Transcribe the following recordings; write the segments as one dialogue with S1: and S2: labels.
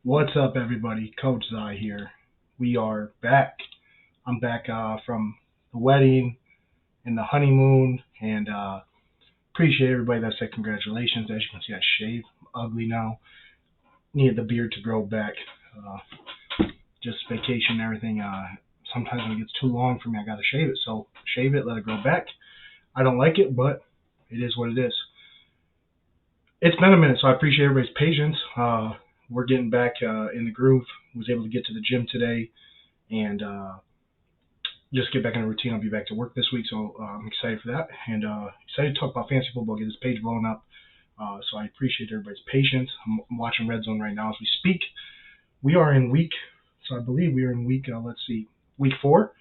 S1: What's up, everybody? Coach Zai here. We are back. I'm back from the wedding and the honeymoon, and appreciate everybody that said congratulations. As you can see, I shaved. I'm ugly now. Needed the beard to grow back. Uh, just vacation and everything. Sometimes when it gets too long for me, I gotta shave it. So shave it, let it grow back. I don't like it, but it is what it is. It's been a minute, so I appreciate everybody's patience. We're getting back in the groove. Was able to get to the gym today and just get back in a routine. I'll be back to work this week, so I'm excited for that and excited to talk about fantasy football, get this page blown up. So I appreciate everybody's patience. I'm watching Red Zone right now as we speak. We are in week, so I believe we are in week, let's see, week 4.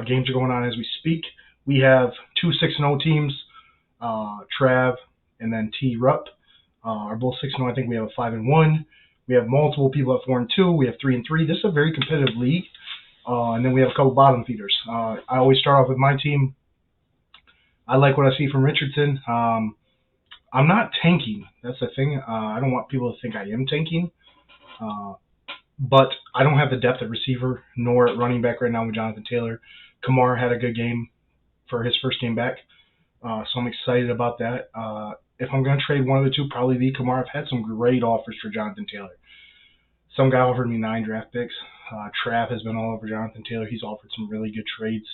S1: Games are going on as we speak. We have two 6-0 teams, Trav and then T Rupp are both 6-0. I think we have a 5-1. We have multiple people at 4-2. We have 3-3. This is a very competitive league. And then we have a couple bottom feeders. I always start off with my team. I like what I see from Richardson. I'm not tanking. That's the thing. I don't want people to think I am tanking. Uh, but I don't have the depth at receiver nor at running back right now with Jonathan Taylor. Kamar had a good game for his first game back. So I'm excited about that. If I'm going to trade one of the two, probably the Kamar. I've had some great offers for Jonathan Taylor. Some guy offered me 9 draft picks. Trav has been all over Jonathan Taylor. He's offered some really good trades.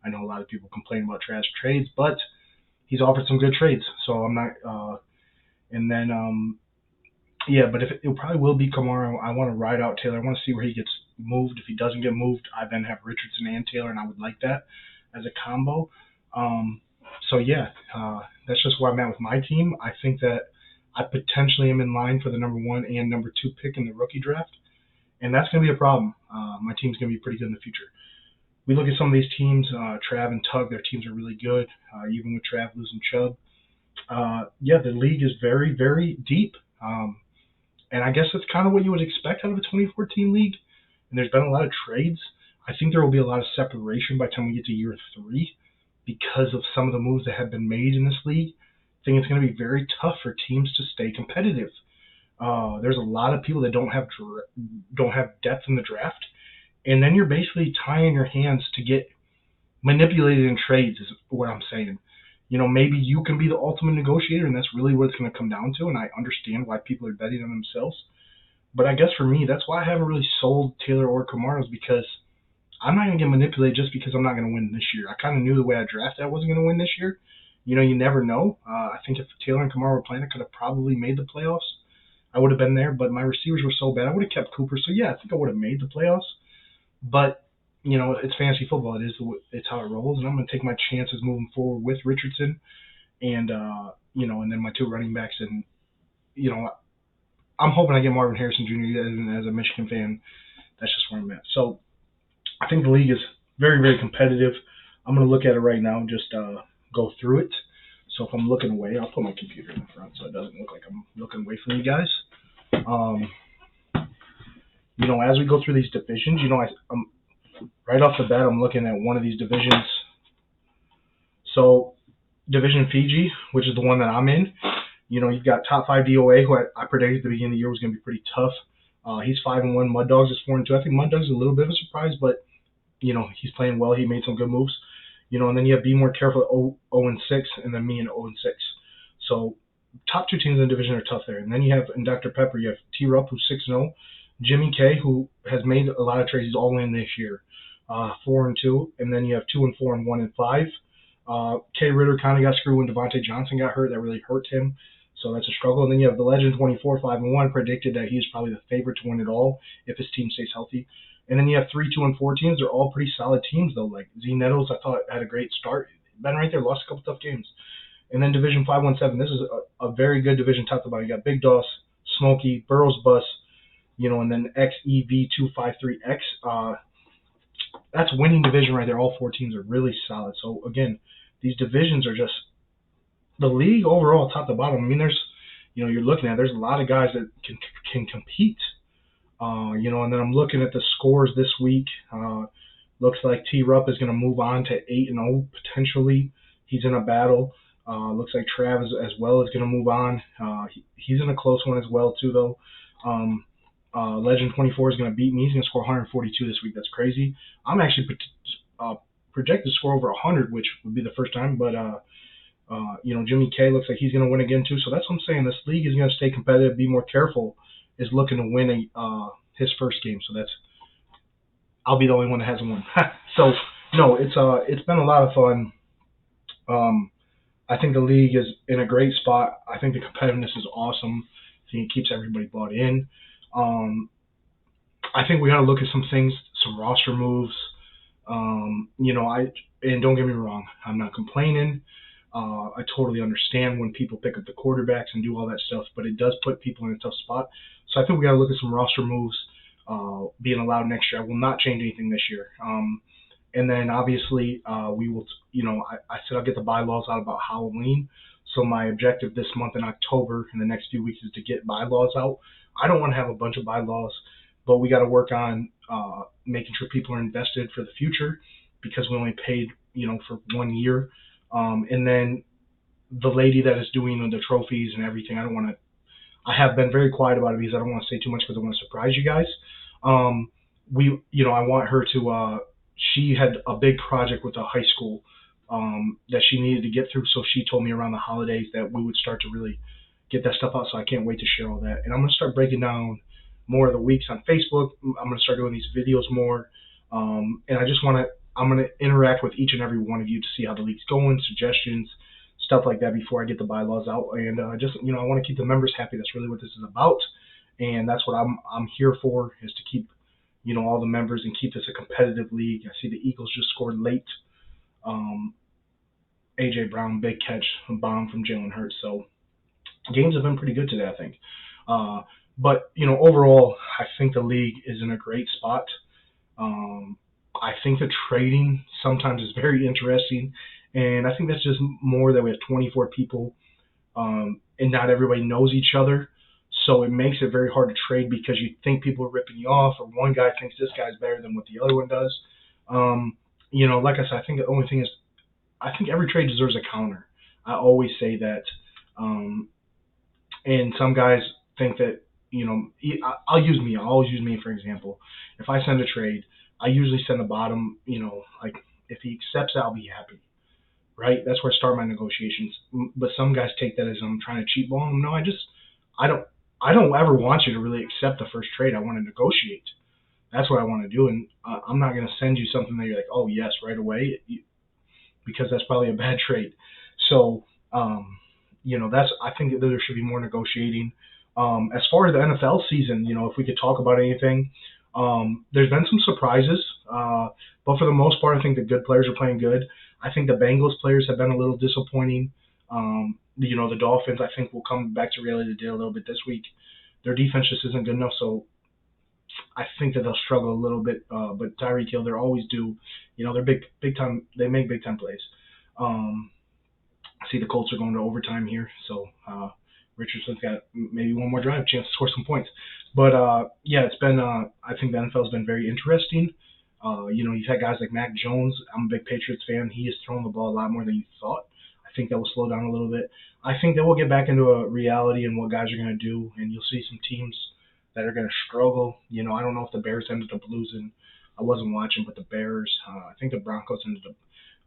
S1: I know a lot of people complain about Trav's trades, but he's offered some good trades. So I'm not. And then, yeah, but if it probably will be Kamara. I want to ride out Taylor. I want to see where he gets moved. If he doesn't get moved, I then have Richardson and Taylor, and I would like that as a combo. So yeah, that's just where I'm at with my team. I think that I potentially am in line for the number 1 and number 2 pick in the rookie draft, and that's going to be a problem. My team's going to be pretty good in the future. We look at some of these teams, Trav and Tug, their teams are really good, even with Trav losing Chubb. Yeah, the league is very, very deep. And I guess that's kind of what you would expect out of a 2014 league. And there's been a lot of trades. I think there will be a lot of separation by the time we get to year 3 because of some of the moves that have been made in this league. I think it's going to be very tough for teams to stay competitive. There's a lot of people that don't have depth in the draft, and then you're basically tying your hands to get manipulated in trades. Is what I'm saying. Maybe you can be the ultimate negotiator, and that's really what it's going to come down to. And I understand why people are betting on themselves. But I guess for me, that's why I haven't really sold Taylor or Kamara, because I'm not going to get manipulated just because I'm not going to win this year. I kind of knew the way I drafted I wasn't going to win this year. You never know. I think if Taylor and Kamara were playing, I could have probably made the playoffs. I would have been there, but my receivers were so bad. I would have kept Cooper. So yeah, I think I would have made the playoffs. But it's fantasy football. It's how it rolls, and I'm going to take my chances moving forward with Richardson, and and then my 2 running backs, and you know, I'm hoping I get Marvin Harrison Jr. As a Michigan fan. That's just where I'm at. So I think the league is very, very competitive. I'm going to look at it right now and just go through it. So if I'm looking away, I'll put my computer in the front so it doesn't look like I'm looking away from you guys. Um, as we go through these divisions, I'm right off the bat, I'm looking at one of these divisions. So Division Fiji, which is the one that I'm in, you've got top 5 DOA, who I predicted at the beginning of the year was going to be pretty tough. He's 5-1. Mud Dogs is 4-2. I think Mud Dogs is a little bit of a surprise, but he's playing well. He made some good moves. And then you have Be More Careful at 0-6, and then me at 0-6. So top 2 teams in the division are tough there. And then you have in Dr. Pepper, you have T Rupp, who's 6-0, Jimmy K, who has made a lot of trades. He's all in this year, 4-2, and then you have 2-4 and 1-5. K Ritter kind of got screwed when Devontae Johnson got hurt. That really hurt him. So that's a struggle. And then you have the Legend 24, 5-1, predicted that he's probably the favorite to win it all if his team stays healthy. And then you have 3-2-4 teams. They're all pretty solid teams, though. Like Z Nettles, I thought had a great start. Been right there, lost a couple tough games. And then Division 5-1-7. This is a very good division top to bottom. You got Big Doss, Smokey, Burrows Bus, and then XEV253X. That's winning division right there. All 4 teams are really solid. So again, these divisions are just the league overall, top to bottom. I mean, you're looking at there's a lot of guys that can compete. And then I'm looking at the scores this week. Looks like T Rupp is going to move on to 8-0 potentially. He's in a battle. Looks like Trav as well is going to move on. He's in a close one as well too, though. Legend 24 is going to beat me. He's going to score 142 this week. That's crazy. I'm actually projected to score over 100, which would be the first time. But Jimmy K looks like he's going to win again too. So that's what I'm saying. This league is going to stay competitive. Be more careful. Is looking to win his first game. So I'll be the only one that hasn't won. So no, it's been a lot of fun. I think the league is in a great spot. I think the competitiveness is awesome. I think it keeps everybody bought in. I think we got to look at some things, some roster moves. And don't get me wrong, I'm not complaining. I totally understand when people pick up the quarterbacks and do all that stuff, but it does put people in a tough spot. So I think we got to look at some roster moves being allowed next year. I will not change anything this year. And then obviously we will, I said I'll get the bylaws out about Halloween. So my objective this month in October in the next few weeks is to get bylaws out. I don't want to have a bunch of bylaws, but we got to work on making sure people are invested for the future because we only paid, for 1 year. And then the lady that is doing the trophies and everything, I have been very quiet about it because I don't want to say too much because I want to surprise you guys. I want her to, she had a big project with the high school that she needed to get through. So she told me around the holidays that we would start to really get that stuff out. So I can't wait to share all that. And I'm going to start breaking down more of the weeks on Facebook. I'm going to start doing these videos more. And I'm going to interact with each and every one of you to see how the league's going, suggestions, stuff like that before I get the bylaws out. And I want to keep the members happy. That's really what this is about. And that's what I'm here for, is to keep, all the members and keep this a competitive league. I see the Eagles just scored late. A.J. Brown, big catch, a bomb from Jalen Hurts. So games have been pretty good today, I think. But overall, I think the league is in a great spot. I think the trading sometimes is very interesting, and I think that's just more that we have 24 people, and not everybody knows each other. So it makes it very hard to trade because you think people are ripping you off, or one guy thinks this guy's better than what the other one does. Like I said, I think the only thing is, I think every trade deserves a counter. I always say that. And some guys think that, I'll use me. I'll always use me for example. If I send a trade, I usually send the bottom, like if he accepts it, I'll be happy. Right? That's where I start my negotiations. But some guys take that as I'm trying to cheat ball them. No, I don't ever want you to really accept the first trade. I want to negotiate. That's what I want to do. And I'm not going to send you something that you're like, oh, yes, right away, because that's probably a bad trade. So, I think that there should be more negotiating. As far as the NFL season, if we could talk about anything, there's been some surprises. But for the most part, I think the good players are playing good. I think the Bengals players have been a little disappointing. The Dolphins, I think, will come back to reality a little bit this week. Their defense just isn't good enough, so I think that they'll struggle a little bit. But Tyreek Hill, they always do. They're big time. They make big time plays. I see the Colts are going to overtime here, so Richardson's got maybe one more drive, chance to score some points. But it's been. I think the NFL's been very interesting. You've had guys like Mac Jones. I'm a big Patriots fan. He has thrown the ball a lot more than you thought. I think that will slow down a little bit. I think that we'll get back into a reality and what guys are going to do, and you'll see some teams that are going to struggle. I don't know if the Bears ended up losing. I wasn't watching, but the Bears, I think the Broncos ended up,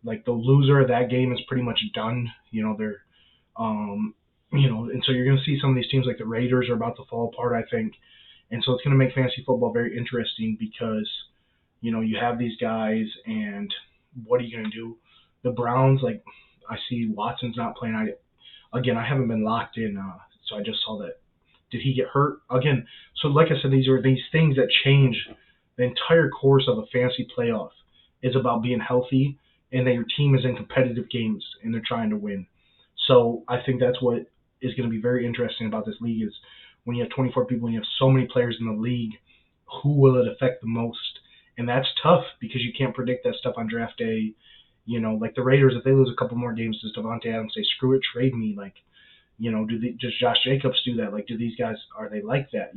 S1: like, the loser of that game is pretty much done. They're, and so you're going to see some of these teams like the Raiders are about to fall apart, I think. And so it's going to make fantasy football very interesting because, you have these guys, and what are you going to do? The Browns, like, I see Watson's not playing. I haven't been locked in, so I just saw that. Did he get hurt? Again, so like I said, these are these things that change the entire course of a fantasy playoff. Is about being healthy and that your team is in competitive games and they're trying to win. So I think that's what is going to be very interesting about this league is when you have 24 people and you have so many players in the league, who will it affect the most? And that's tough because you can't predict that stuff on draft day. Like the Raiders, if they lose a couple more games, does Davante Adams say, screw it, trade me? Like, does Josh Jacobs do that? Like, do these guys, are they like that?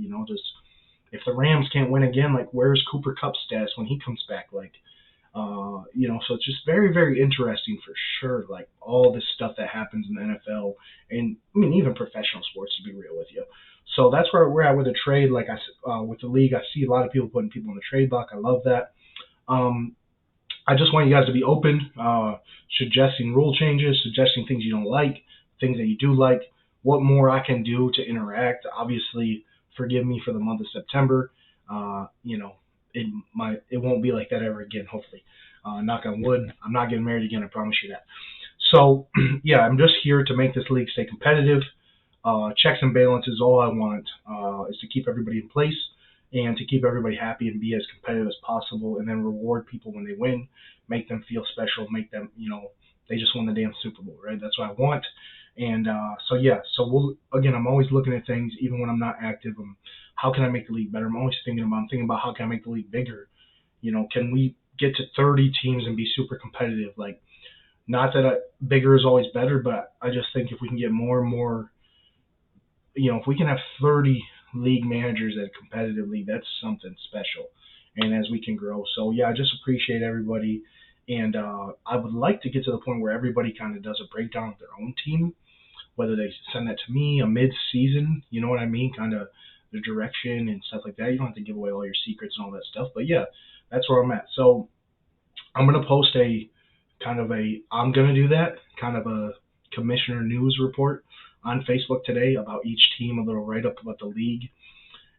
S1: If the Rams can't win again, like, where's Cooper Kupp's status when he comes back? Like, So it's just very, very interesting for sure. Like all this stuff that happens in the NFL, and I mean even professional sports, to be real with you. So that's where we're at with the trade. With the league, I see a lot of people putting people in the trade block. I love that. Um, I just want you guys to be open, suggesting rule changes, suggesting things you don't like, things that you do like, what more I can do to interact. Obviously, forgive me for the month of September. Uh, you know, it won't be like that ever again. Hopefully, knock on wood. I'm not getting married again. I promise you that. So yeah, I'm just here to make this league stay competitive. Checks and balances. All I want is to keep everybody in place and to keep everybody happy and be as competitive as possible, and then reward people when they win, make them feel special, make them, they just won the damn Super Bowl, right? That's what I want. And again, I'm always looking at things, even when I'm not active. How can I make the league better? I'm thinking about how can I make the league bigger? Can we get to 30 teams and be super competitive? Like, not that bigger is always better, but I just think if we can get more and more, if we can have 30 league managers at a competitive league, that's something special. And as we can grow. So, yeah, I just appreciate everybody. And I would like to get to the point where everybody kind of does a breakdown of their own team, whether they send that to me a mid-season, you know what I mean, kind of the direction and stuff like that. You don't have to give away all your secrets and all that stuff. But, yeah, that's where I'm at. So I'm going to post I'm going to do that, kind of a commissioner news report on Facebook today about each team, a little write-up about the league.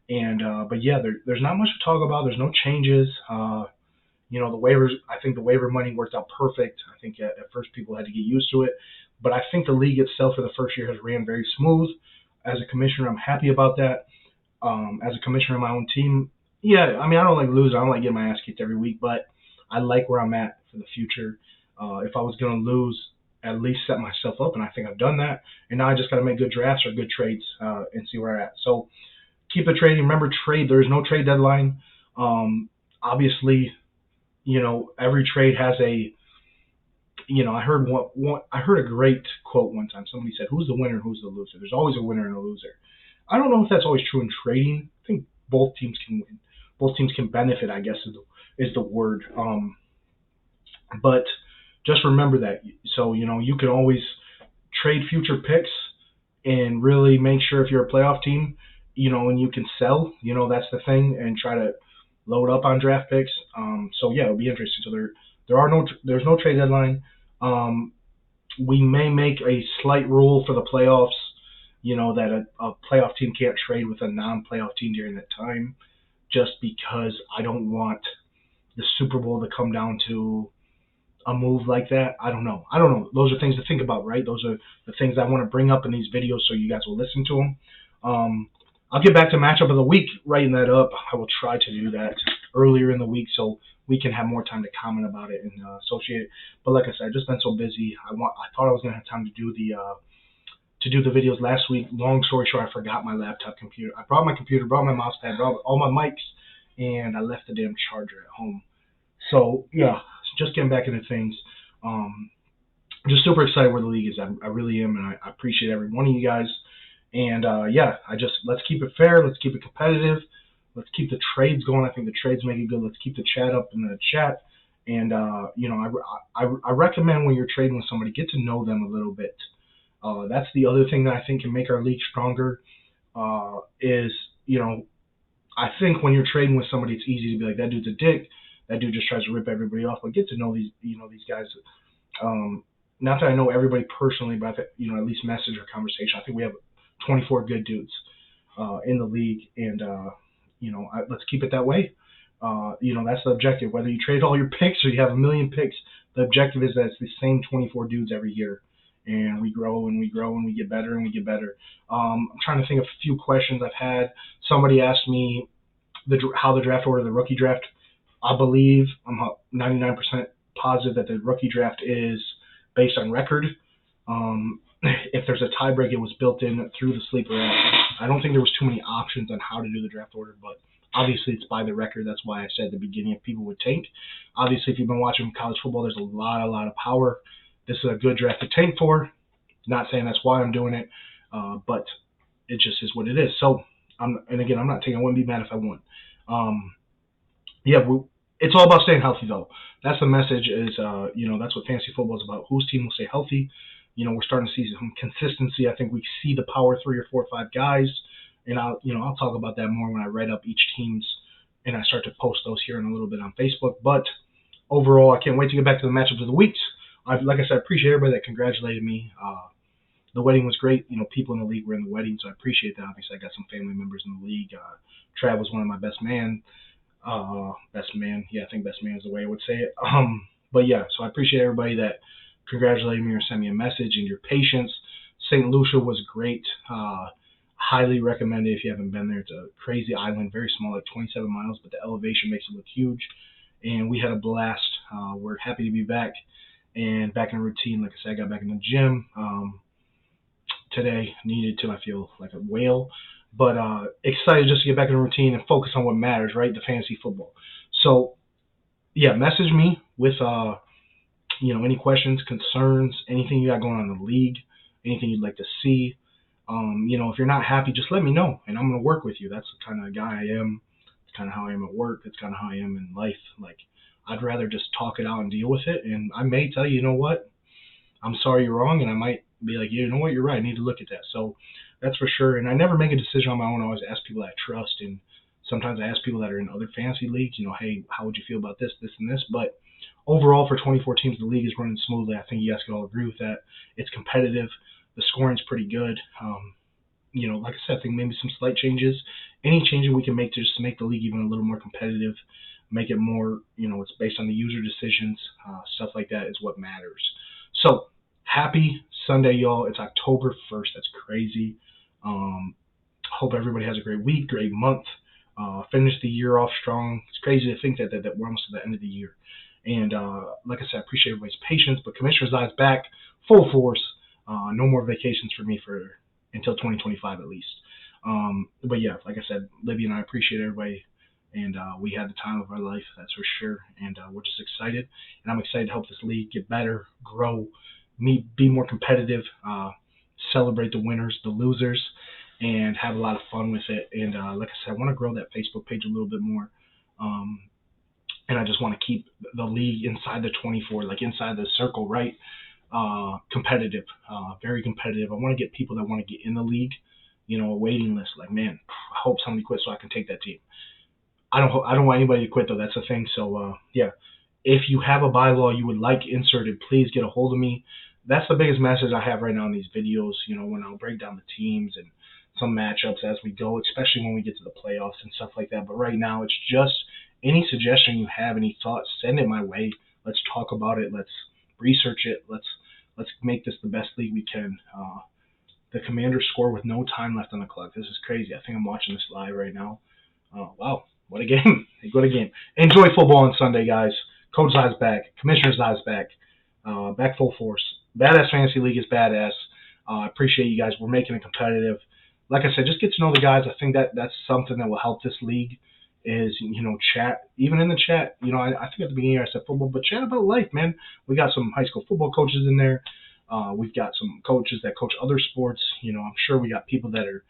S1: And but yeah, there's not much to talk about. There's no changes. The waivers, I think the waiver money worked out perfect. I think at first people had to get used to it, but I think the league itself for the first year has ran very smooth. As a commissioner, I'm happy about that. As a commissioner of my own team, yeah, I mean, I don't like losing. I don't like getting my ass kicked every week, but I like where I'm at for the future. If I was going to lose, at least set myself up, and I think I've done that. And now I just got to make good drafts or good trades and see where I'm at. So keep the trading. Remember, there is no trade deadline. Obviously, every trade has I heard a great quote one time. Somebody said, "Who's the winner and who's the loser?" There's always a winner and a loser. I don't know if that's always true in trading. I think both teams can win. Both teams can benefit, I guess is the word. But just remember that. So, you can always trade future picks and really make sure if you're a playoff team, and you can sell, that's the thing, and try to load up on draft picks. So yeah, it'll be interesting. So there's no trade deadline. We may make a slight rule for the playoffs, that a playoff team can't trade with a non-playoff team during that time, just because I don't want the Super Bowl to come down to a move like that. I don't know. Those are things to think about, right? Those are the things I want to bring up in these videos so you guys will listen to them. I'll get back to matchup of the week, writing that up. I will try to do that earlier in the week so we can have more time to comment about it and associate it. But like I said, I've just been so busy. I thought I was going to have time to do the videos last week. Long story short, I forgot my laptop computer. I brought my computer, brought my mouse pad, brought all my mics, and I left the damn charger at home. So yeah, just getting back into things. Just super excited where the league is. I really am, and I appreciate every one of you guys. And let's keep it fair. Let's keep it competitive. Let's keep the trades going. I think the trades make it good. Let's keep the chat up in the chat. And I recommend when you're trading with somebody, get to know them a little bit. That's the other thing that I think can make our league stronger. I think when you're trading with somebody, it's easy to be like, that dude's a dick. That dude just tries to rip everybody off. But get to know these guys. Not that I know everybody personally, but at least message or conversation. I think we have 24 good dudes in the league, and let's keep it that way. That's the objective. Whether you trade all your picks or you have a million picks, the objective is that it's the same 24 dudes every year, and we grow and we grow and we get better and we get better. I'm trying to think of a few questions I've had. Somebody asked me how the draft order, the rookie draft. I believe I'm 99% positive that the rookie draft is based on record. If there's a tiebreak, it was built in through the sleeper app. I don't think there was too many options on how to do the draft order, but obviously it's by the record. That's why I said at the beginning if people would tank. Obviously, if you've been watching college football, there's a lot of power. This is a good draft to tank for. Not saying that's why I'm doing it, but it just is what it is. So, I'm not taking. I wouldn't be mad if I won. it's all about staying healthy, though. That's the message. Is that's what fantasy football is about. Whose team will stay healthy? We're starting to see some consistency. I think we see the power 3 or 4 or 5 guys, and I'll talk about that more when I write up each team's and I start to post those here in a little bit on Facebook. But overall, I can't wait to get back to the matchups of the weeks. Like I said, I appreciate everybody that congratulated me. The wedding was great. People in the league were in the wedding, so I appreciate that. Obviously, I got some family members in the league. Trav was one of my best man. Best man. Yeah, I think best man is the way I would say it. But yeah, so I appreciate everybody that congratulated me or sent me a message and your patience. St. Lucia was great. Highly recommend it if you haven't been there. It's a crazy island, very small, like 27 miles, but the elevation makes it look huge. And we had a blast. We're happy to be back and back in routine. Like I said, I got back in the gym today. Needed to. I feel like a whale. But excited just to get back in the routine and focus on what matters, right? The fantasy football. So, yeah, message me with, any questions, concerns, anything you got going on in the league, anything you'd like to see. If you're not happy, just let me know, and I'm going to work with you. That's the kind of guy I am. It's kind of how I am at work. It's kind of how I am in life. Like, I'd rather just talk it out and deal with it, and I may tell you, you know what? I'm sorry you're wrong, and I might be like, you know what, you're right. I need to look at that. So that's for sure. And I never make a decision on my own. I always ask people that I trust, and sometimes I ask people that are in other fantasy leagues, hey, how would you feel about this, this, and this? But overall, for 24 teams, the league is running smoothly. I think you guys can all agree with that. It's competitive. The scoring's pretty good. Like I said, I think maybe some slight changes. Any changes we can make to just make the league even a little more competitive, make it more, it's based on the user decisions, stuff like that is what matters. So, happy Sunday, y'all. It's October 1st. That's crazy. Hope everybody has a great week, great month. Finish the year off strong. It's crazy to think that we're almost at the end of the year. And like I said, I appreciate everybody's patience. But Commissioner's Eye's back, full force. No more vacations for me until 2025 at least. But yeah, like I said, Libby and I appreciate everybody. And we had the time of our life, that's for sure. And we're just excited. And I'm excited to help this league get better, grow, be more competitive, celebrate the winners, the losers, and have a lot of fun with it. And like I said, I want to grow that Facebook page a little bit more. And I just want to keep the league inside the 24, like inside the circle, right? Competitive, very competitive. I want to get people that want to get in the league, a waiting list. Like, man, I hope somebody quits so I can take that team. I don't want anybody to quit, though. That's the thing. So, yeah. If you have a bylaw you would like inserted, please get a hold of me. That's the biggest message I have right now in these videos, when I'll break down the teams and some matchups as we go, especially when we get to the playoffs and stuff like that. But right now, it's just any suggestion you have, any thoughts, send it my way. Let's talk about it. Let's research it. Let's make this the best league we can. The Commanders score with no time left on the clock. This is crazy. I think I'm watching this live right now. Wow, what a game. What a game. Enjoy football on Sunday, guys. Coach Eye's back. Commissioner's Eye's back. Back full force. Badass Fantasy League is badass. I appreciate you guys. We're making it competitive. Like I said, just get to know the guys. I think that's something that will help this league is, chat. Even in the chat, I think at the beginning I said football, but chat about life, man. We got some high school football coaches in there. We've got some coaches that coach other sports. I'm sure we got people that are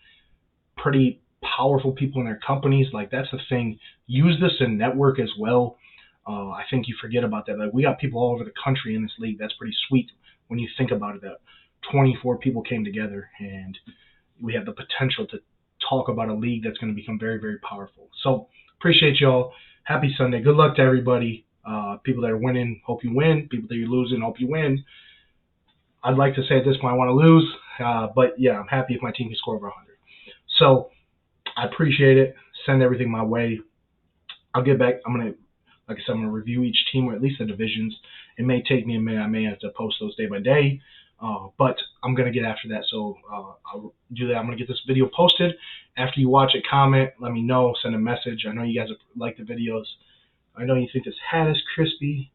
S1: pretty powerful people in their companies. Like, that's the thing. Use this in network as well. I think you forget about that. Like, we got people all over the country in this league. That's pretty sweet when you think about it, that 24 people came together and we have the potential to talk about a league that's going to become very, very powerful. So appreciate y'all. Happy Sunday. Good luck to everybody. People that are winning, hope you win. People that you're losing, hope you win. I'd like to say at this point I want to lose, but yeah, I'm happy if my team can score over 100. So I appreciate it. Send everything my way. I'll get back. Like I said, I'm going to review each team, or at least the divisions. It may take me a minute. I may have to post those day by day, but I'm going to get after that. So I'll do that. I'm going to get this video posted. After you watch it, comment, let me know, send a message. I know you guys like the videos. I know you think this hat is crispy.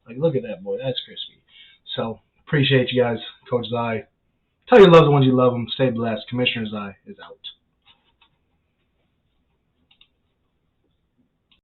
S1: Like, look at that, boy. That's crispy. So appreciate you guys. Coach Eye. Tell your loved ones you love them. Stay blessed. Commissioner's Eye is out.